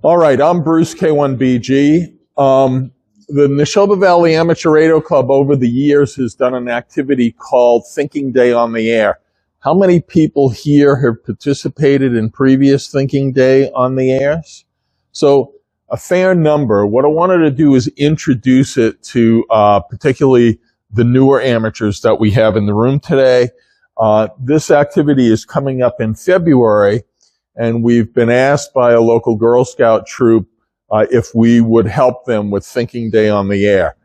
All right, I'm Bruce, K1BG. The Nashoba Valley Amateur Radio Club over the years has done an activity called Thinking Day on the Air. How many people here have participated in previous Thinking Day on the Airs? So a fair number. What I wanted to do is introduce it to particularly the newer amateurs that we have in the room today. This activity is coming up in February, and we've been asked by a local Girl Scout troop if we would help them with Thinking Day on the Air.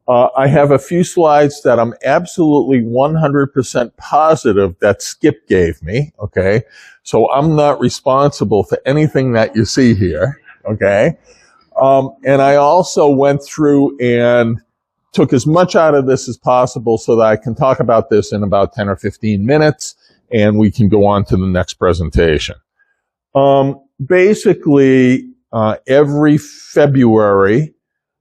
I have a few slides that I'm absolutely 100% positive that Skip gave me, okay? So I'm not responsible for anything that you see here, okay? And I also went through and took as much out of this as possible so that I can talk about this in about 10 or 15 minutes, and we can go on to the next presentation. Basically, every February,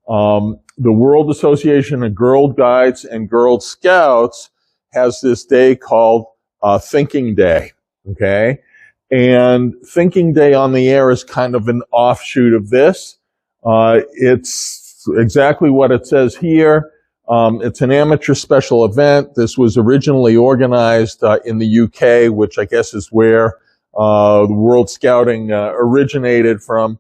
the World Association of Girl Guides and Girl Scouts has this day called Thinking Day, okay? And Thinking Day on the Air is kind of an offshoot of this. It's exactly what it says here. It's an amateur special event. This was originally organized in the UK, which I guess is where the World Scouting originated from.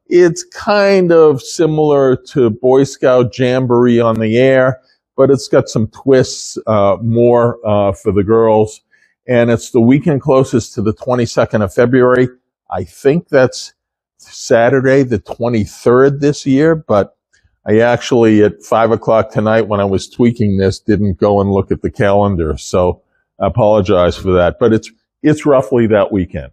It's kind of similar to Boy Scout Jamboree on the Air, but it's got some twists more for the girls. And it's the weekend closest to the 22nd of February. I think that's Saturday, the 23rd this year, but I actually, at 5 o'clock tonight when I was tweaking this, didn't go and look at the calendar. So I apologize for that, but it's roughly that weekend.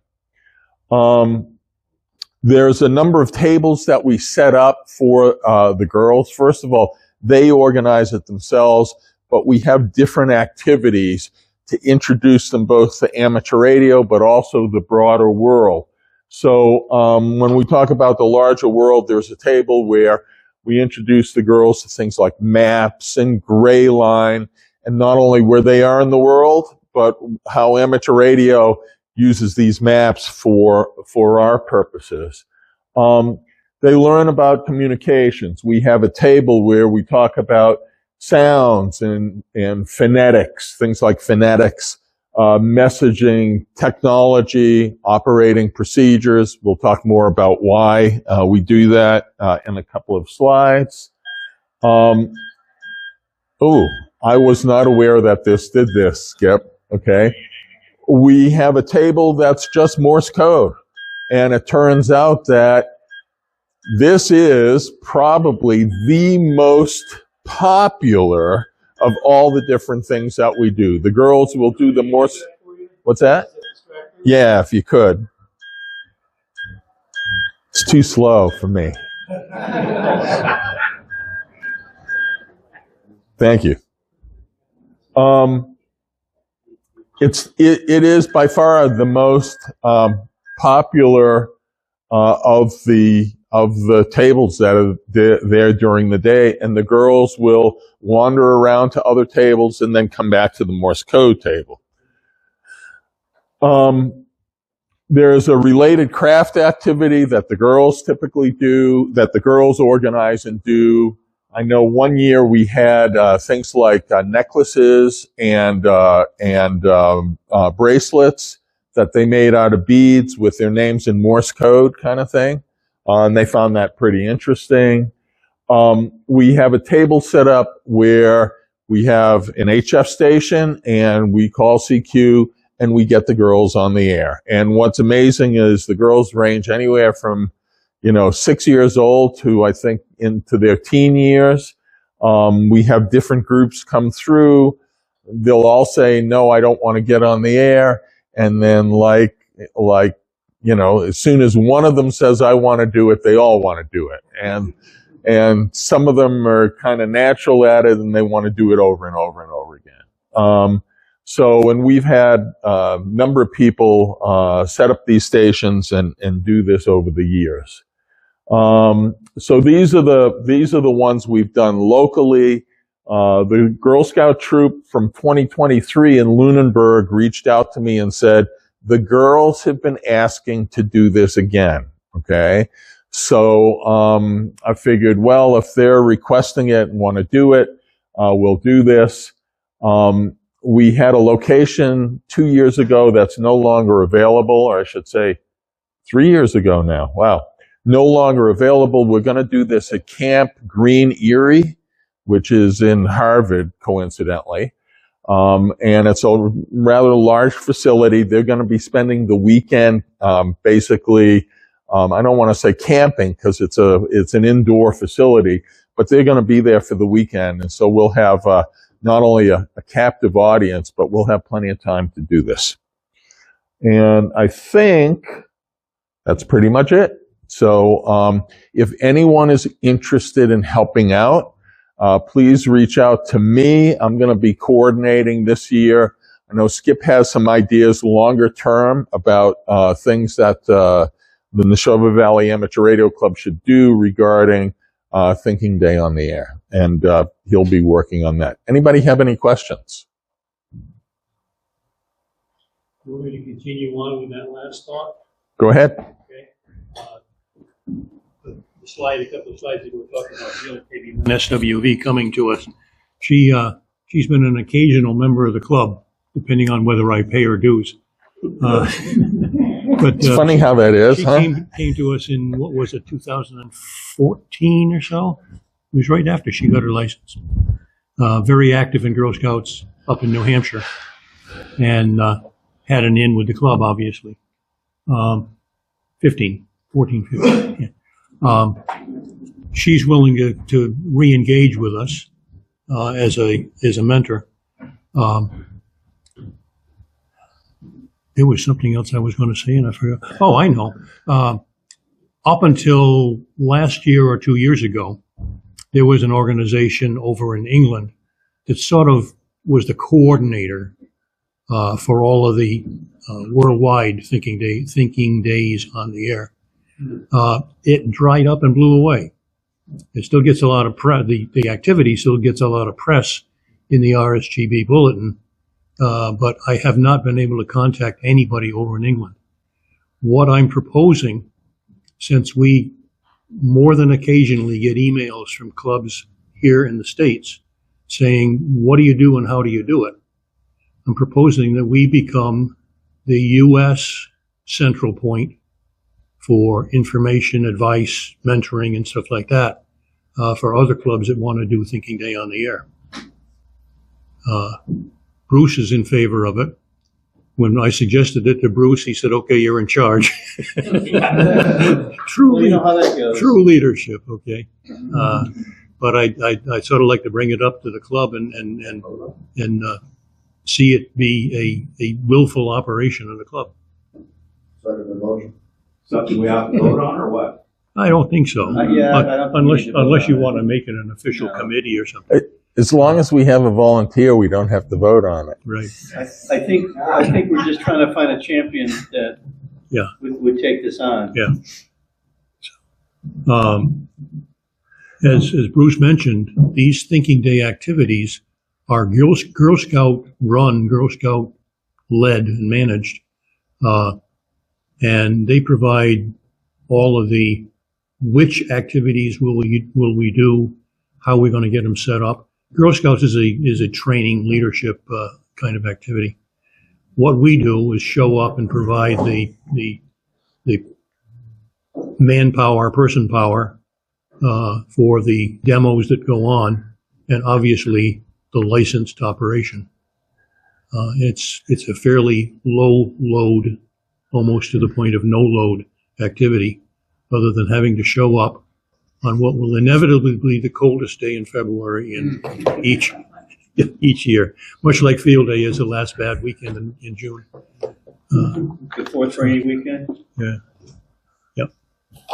There's a number of tables that we set up for the girls. First of all, they organize it themselves, but we have different activities to introduce them both to amateur radio, but also the broader world. So when we talk about the larger world, there's a table where we introduce the girls to things like maps and gray line, and not only where they are in the world, but how amateur radio uses these maps for our purposes. They learn about communications. We have a table where we talk about sounds and phonetics, things like phonetics, messaging, technology, operating procedures. We'll talk more about why we do that in a couple of slides. I was not aware that this did this, Skip, okay? We have a table that's just Morse code. And it turns out that this is probably the most popular of all the different things that we do. The girls will do the Morse. What's that? Yeah, if you could. It's too slow for me. Thank you. It is by far the most popular of the tables that are there during the day, and the girls will wander around to other tables and then come back to the Morse code table. There's a related craft activity that the girls typically do, that the girls organize and do. I know one year we had things like necklaces and bracelets that they made out of beads with their names in Morse code kind of thing. And they found that pretty interesting. We have a table set up where we have an HF station and we call CQ and we get the girls on the air. And what's amazing is the girls range anywhere from 6 years old to, I think, into their teen years. We have different groups come through. They'll all say, no, I don't want to get on the air. And then as soon as one of them says, I want to do it, they all want to do it. And some of them are kind of natural at it and they want to do it over and over and over again. And we've had a number of people set up these stations and do this over the years. So these are the ones we've done locally. The Girl Scout troop from 2023 in Lunenburg reached out to me and said, the girls have been asking to do this again, okay? So I figured, well, if they're requesting it and want to do it, we'll do this. We had a location 2 years ago that's no longer available, or I should say 3 years ago now. Wow. No longer available. We're going to do this at Camp Green Erie, which is in Harvard, coincidentally. And it's a rather large facility. They're going to be spending the weekend, basically, I don't want to say camping because it's an indoor facility, but they're going to be there for the weekend. And so we'll have, not only a captive audience, but we'll have plenty of time to do this. And I think that's pretty much it. So, if anyone is interested in helping out, please reach out to me. I'm going to be coordinating this year. I know Skip has some ideas longer term about things that the Nashoba Valley Amateur Radio Club should do regarding Thinking Day on the Air. And he'll be working on that. Anybody have any questions? You want me to continue on with that last thought? Go ahead. Okay. A couple of slides that we were talking about, maybe SWV coming to us. She's been an occasional member of the club, depending on whether I pay her dues. But It's funny how that is, she huh? came to us in, what was it, 2014 or so? It was right after she got her license. Very active in Girl Scouts up in New Hampshire, and had an in with the club, obviously. 14, 15. Yeah. She's willing to re-engage with us as a mentor. There was something else I was going to say, and I forgot. Oh, I know. Up until last year or 2 years ago, there was an organization over in England that sort of was the coordinator for all of the worldwide thinking days on the air. It dried up and blew away. It still gets a lot of press. The activity still gets a lot of press in the RSGB bulletin, but I have not been able to contact anybody over in England. What I'm proposing, since we more than occasionally get emails from clubs here in the States saying, what do you do and how do you do it? I'm proposing that we become the U.S. central point for information, advice, mentoring, and stuff like that for other clubs that want to do Thinking Day on the Air. Bruce is in favor of it. When I suggested it to Bruce, he said, okay, you're in charge. True, you know how that goes. True leadership, okay. But I sort of like to bring it up to the club and see it be a willful operation of the club. Sort of a motion. Something we have to vote on, or what? I don't think so. I don't think unless you want to make it an official committee or something. As long as we have a volunteer, we don't have to vote on it. Right. I think we're just trying to find a champion that would take this on. Yeah. As Bruce mentioned, these Thinking Day activities are Girl Scout run, Girl Scout led and managed, and they provide all of the which activities will we do, how we're going to get them set up. Girl Scouts is a training leadership kind of activity. What we do is show up and provide the manpower, person power for the demos that go on, and obviously the licensed operation. It's a fairly low load, almost to the point of no load activity, other than having to show up on what will inevitably be the coldest day in February in each year, much like Field Day is the last bad weekend in June. The fourth rainy weekend? Yeah. Yep.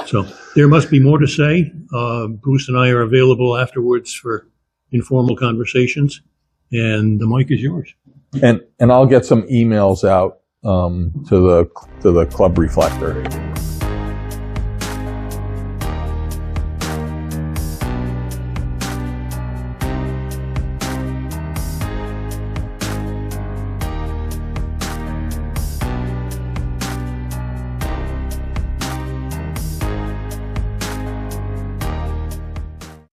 So there must be more to say. Bruce and I are available afterwards for informal conversations, and the mic is yours. And I'll get some emails out to the Club Reflector.